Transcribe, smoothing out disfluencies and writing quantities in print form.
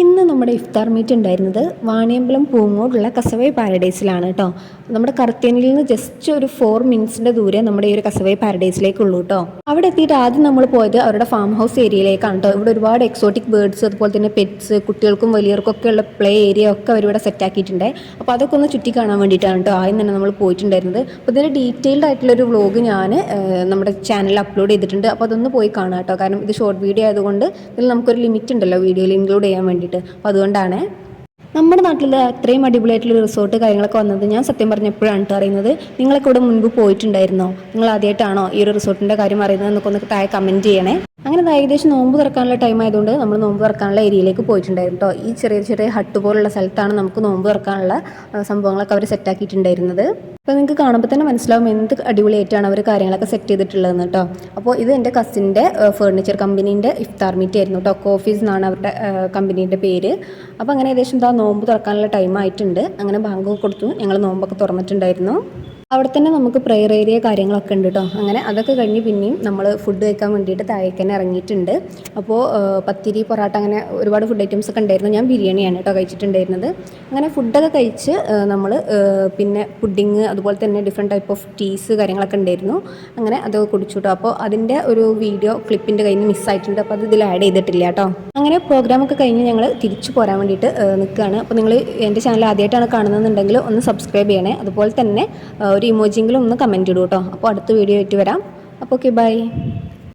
ഇന്ന് നമ്മുടെ ഇഫ്താർ മീറ്റ് ഉണ്ടായിരുന്നത് വാണിയമ്പലം പൂങ്ങോടുള്ള കസവൈ പാരഡൈസിലാണ് കേട്ടോ. നമ്മുടെ കർത്തേനിൽ നിന്ന് ജസ്റ്റ് ഒരു 4 മിനിറ്റ്സിൻ്റെ ദൂരെ നമ്മുടെ ഈ ഒരു കസവൈ പാരഡൈസിലേക്കുള്ളൂ കേട്ടോ. അവിടെ എത്തിയിട്ട് ആദ്യം നമ്മൾ പോയത് അവരുടെ ഫാം ഹൗസ് ഏരിയയിലേക്കാണ് കേട്ടോ. ഇവിടെ ഒരുപാട് എക്സോട്ടിക് ബേർഡ്സ്, അതുപോലെ തന്നെ പെറ്റ്സ്, കുട്ടികൾക്കും വലിയവർക്കും ഒക്കെ ഉള്ള പ്ലേ ഏരിയ ഒക്കെ അവരിവിടെ സെറ്റ് ആക്കിയിട്ടുണ്ട്. അപ്പോൾ അതൊക്കെ ഒന്ന് ചുറ്റി കാണാൻ വേണ്ടിയിട്ടാണ് കേട്ടോ ആദ്യം തന്നെ നമ്മൾ പോയിട്ടുണ്ടായിരുന്നത്. അപ്പോൾ ഇതിൻ്റെ ഡീറ്റെയിൽഡ് ആയിട്ടുള്ളൊരു വ്ളോഗ് ഞാൻ നമ്മുടെ ചാനലിൽ അപ്ലോഡ് ചെയ്തിട്ടുണ്ട്. അപ്പോൾ അതൊന്ന് പോയി കാണാം കേട്ടോ. കാരണം ഇത് ഷോർട്ട് വീഡിയോ ആയതുകൊണ്ട് ഇതിൽ നമുക്കൊരു ലിമിറ്റ് ഉണ്ടല്ലോ വീഡിയോയിൽ ഇൻക്ലൂഡ് ചെയ്യാൻ വേണ്ടിയിട്ട്. അപ്പോൾ അതുകൊണ്ടാണ് നമ്മുടെ നാട്ടിൽ അത്രയും അടിപൊളിയായിട്ടുള്ള റിസോർട്ട് കാര്യങ്ങളൊക്കെ വന്നത് ഞാൻ സത്യം പറഞ്ഞപ്പോഴാണ് കേട്ടോ അറിയുന്നത്. നിങ്ങളൊക്കെ ഇവിടെ മുൻപ് പോയിട്ടുണ്ടായിരുന്നോ? നിങ്ങൾ ആദ്യമായിട്ടാണോ ഈ ഒരു റിസോർട്ടിൻ്റെ കാര്യം അറിയുന്നത് എന്നൊക്കെ ഒന്ന് താഴെ കമൻറ്റ് ചെയ്യണേ. അങ്ങനെ ഏകദേശം നോമ്പ് തുറക്കാനുള്ള ടൈം ആയതുകൊണ്ട് നമ്മൾ നോമ്പ് തുറക്കാനുള്ള ഏരിയയിലേക്ക് പോയിട്ടുണ്ടായിരുന്നു കേട്ടോ. ഈ ചെറിയ ചെറിയ ഹട്ട് പോലുള്ള സ്ഥലത്താണ് നമുക്ക് നോമ്പ് തുറക്കാനുള്ള സംഭവങ്ങളൊക്കെ അവർ സെറ്റാക്കിയിട്ടുണ്ടായിരുന്നത്. അപ്പോൾ നിങ്ങൾക്ക് കാണുമ്പോൾ തന്നെ മനസ്സിലാവും എന്ത് അടിപൊളിയായിട്ടാണ് അവർ കാര്യങ്ങളൊക്കെ സെറ്റ് ചെയ്തിട്ടുള്ളതെന്ന് കേട്ടോ. അപ്പോൾ ഇത് എൻ്റെ കസിൻ്റെ ഫർണിച്ചർ കമ്പനീൻ്റെ ഇഫ്താർ മീറ്റ് ആയിരുന്നു കേട്ടോ. കോഫീസ് എന്നാണ് അവരുടെ കമ്പനീൻ്റെ പേര്. അപ്പോൾ അങ്ങനെ ഏകദേശം നോമ്പ് തുറക്കാനുള്ള ടൈം ആയിട്ടുണ്ട്. അങ്ങനെ ബാങ്ക് കൊടുത്തു, ഞങ്ങൾ നോമ്പൊക്കെ തുറന്നിട്ടുണ്ടായിരുന്നു. അവിടെ തന്നെ നമുക്ക് പ്രെയർ ഏരിയ കാര്യങ്ങളൊക്കെ ഉണ്ട് കേട്ടോ. അങ്ങനെ അതൊക്കെ കഴിഞ്ഞ് പിന്നെയും നമ്മൾ ഫുഡ് കഴിക്കാൻ വേണ്ടിയിട്ട് താഴേക്ക് തന്നെ ഇറങ്ങിയിട്ടുണ്ട്. അപ്പോൾ പത്തിരി, പൊറാട്ട, അങ്ങനെ ഒരുപാട് ഫുഡ് ഐറ്റംസ് ഒക്കെ ഉണ്ടായിരുന്നു. ഞാൻ ബിരിയാണിയാണ് കേട്ടോ കഴിച്ചിട്ടുണ്ടായിരുന്നത്. അങ്ങനെ ഫുഡൊക്കെ കഴിച്ച് നമ്മൾ പിന്നെ പുഡിങ്, അതുപോലെ തന്നെ ഡിഫറെൻറ്റ് ടൈപ്പ് ഓഫ് ടീസ് കാര്യങ്ങളൊക്കെ ഉണ്ടായിരുന്നു. അങ്ങനെ അതൊക്കെ കുടിച്ചു കേട്ടോ. അപ്പോൾ അതിൻ്റെ ഒരു വീഡിയോ ക്ലിപ്പിൻ്റെ കയ്യിൽ നിന്ന് മിസ്സായിട്ടുണ്ട്. അപ്പോൾ അത് ഇതിൽ ആഡ് ചെയ്തിട്ടില്ല കേട്ടോ. അങ്ങനെ പ്രോഗ്രാമൊക്കെ കഴിഞ്ഞ് ഞങ്ങൾ തിരിച്ചു പോരാൻ വേണ്ടിയിട്ട് നിൽക്കുകയാണ്. അപ്പോൾ നിങ്ങൾ എൻ്റെ ചാനൽ ആദ്യമായിട്ടാണ് കാണുന്നതെന്നുണ്ടെങ്കിൽ ഒന്ന് സബ്സ്ക്രൈബ് ചെയ്യണേ. അതുപോലെ തന്നെ ഒരു ഇമോജിയെങ്കിലും ഒന്ന് കമൻറ്റ് ഇടൂ കേട്ടോ. അപ്പോൾ അടുത്ത വീഡിയോ ആയിട്ട് വരാം. അപ്പോൾ ഓക്കെ, ബൈ.